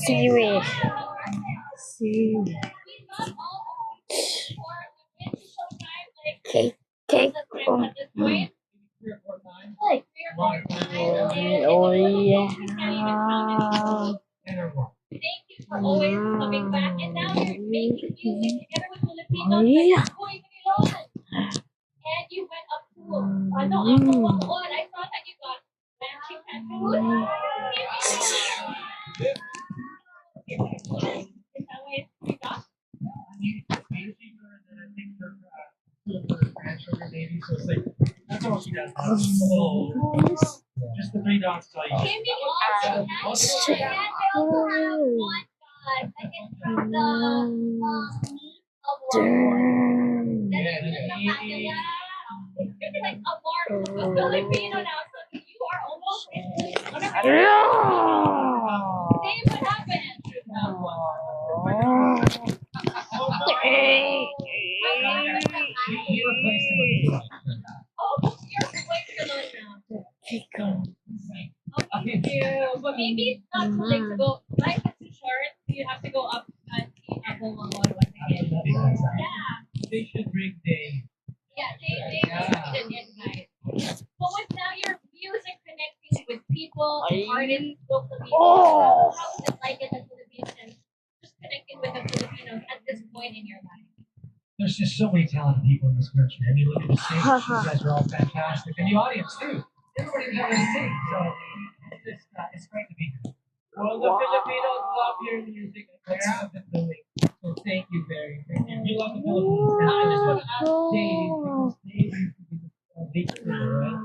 Seaweed. Seaweed. Cake. Cake. Oh yeah. Oh yeah. There's just so many talented people in this country. I mean, look at the stage. You guys are all fantastic. And the audience, too. Everybody's having a sing. So it's great to be here. Well, the Filipinos love your music. They have been doing. So thank you, Barry. Thank you. You love the Philippines. And I just want to ask Dave, because Dave used to be the big singer, right?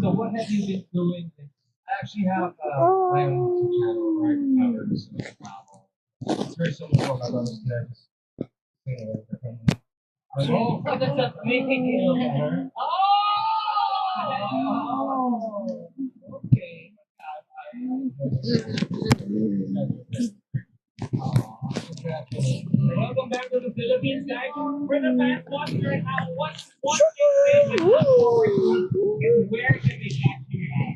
So what have you been doing? I actually have my own YouTube channel where I cover this travel. It's very similar to what my brother's doing. Oh, that's making it better. Oh, okay. Welcome back to the Philippines, guys. For the fans watching right now, what's one thing they look forward to, and where can they catch you at?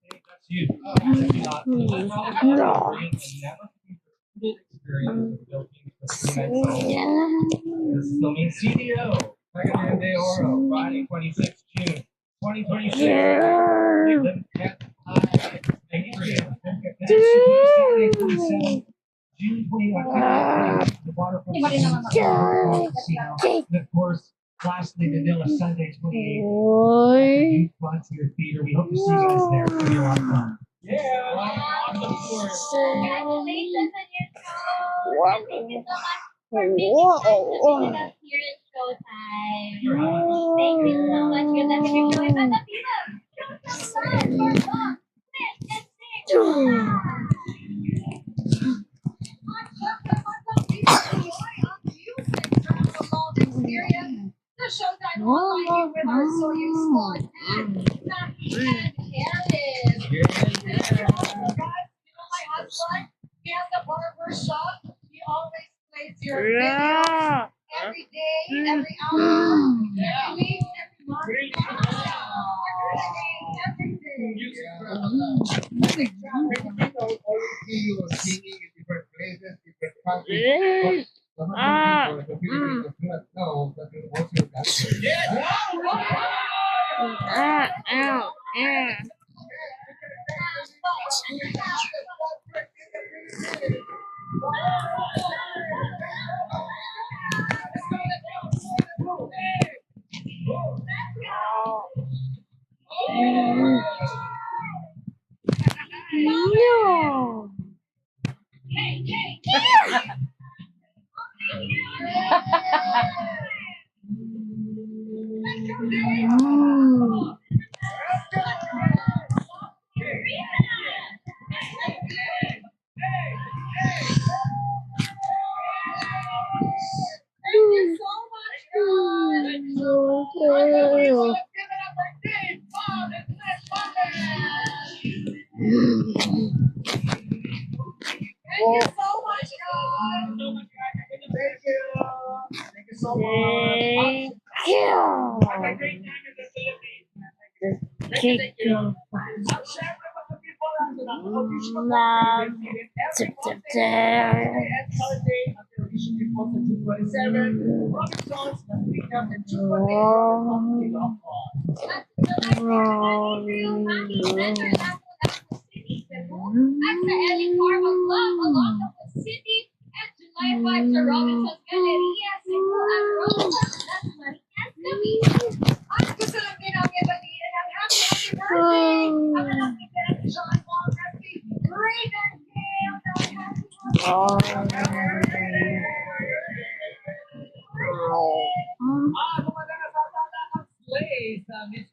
Hey, that's you. That's never experience in the Philippines. This is Philippine CDO, Second Day Oro, Friday, 26th June, 2026. They live at Atrium. Saturday, 27th June 20th. The waterfront casino. And of course, lastly, Manila Sunday, 28th. Youth Frontier Theater. We hope to see you guys there. It's going to be a lot of fun. Yeah, Congratulations on your show. Thank you so much for making time to visit us here at Showtime. Thank you so much. Good luck in your show. And Papa Pino, show some love for Bob. Sit and sing. The Showtime online with our So You Squad and Matt and Alice. Guys, you know my husband? He has a barber shop. He always plays your videos every day, every hour, every week, every month. Every day. always see you singing in different places, different countries. But the Philippines do not know that you're also a dancer. Yes! No. Thank you so much, guys. Thank you so much. Everybody, give it up for Dave, Bob, and Flash Thank you so much, guys. Thank you. Thank you so much. Thank you. Have a great time in the Philippines. Thank you. At syempre, masapit po lang sa audition po Ma'am. sa Philippine Tip, every tip, tip. and Saturday until audition din po sa June 27. Robinsons, Mas Pick Up, and June 28 Robinsons Off. At sa Ellie Carmel Club, along the City, and July 5 sa Robinson's Galleria, Cebu, at Robinson's Las Marias, Cavite. At gusto lang din namin batiin ang happy birthday! Ang anak ni Direk John Paul Resty, Raven Gale, na happy birthday! Kumanda na sa tala ang slay sa Miss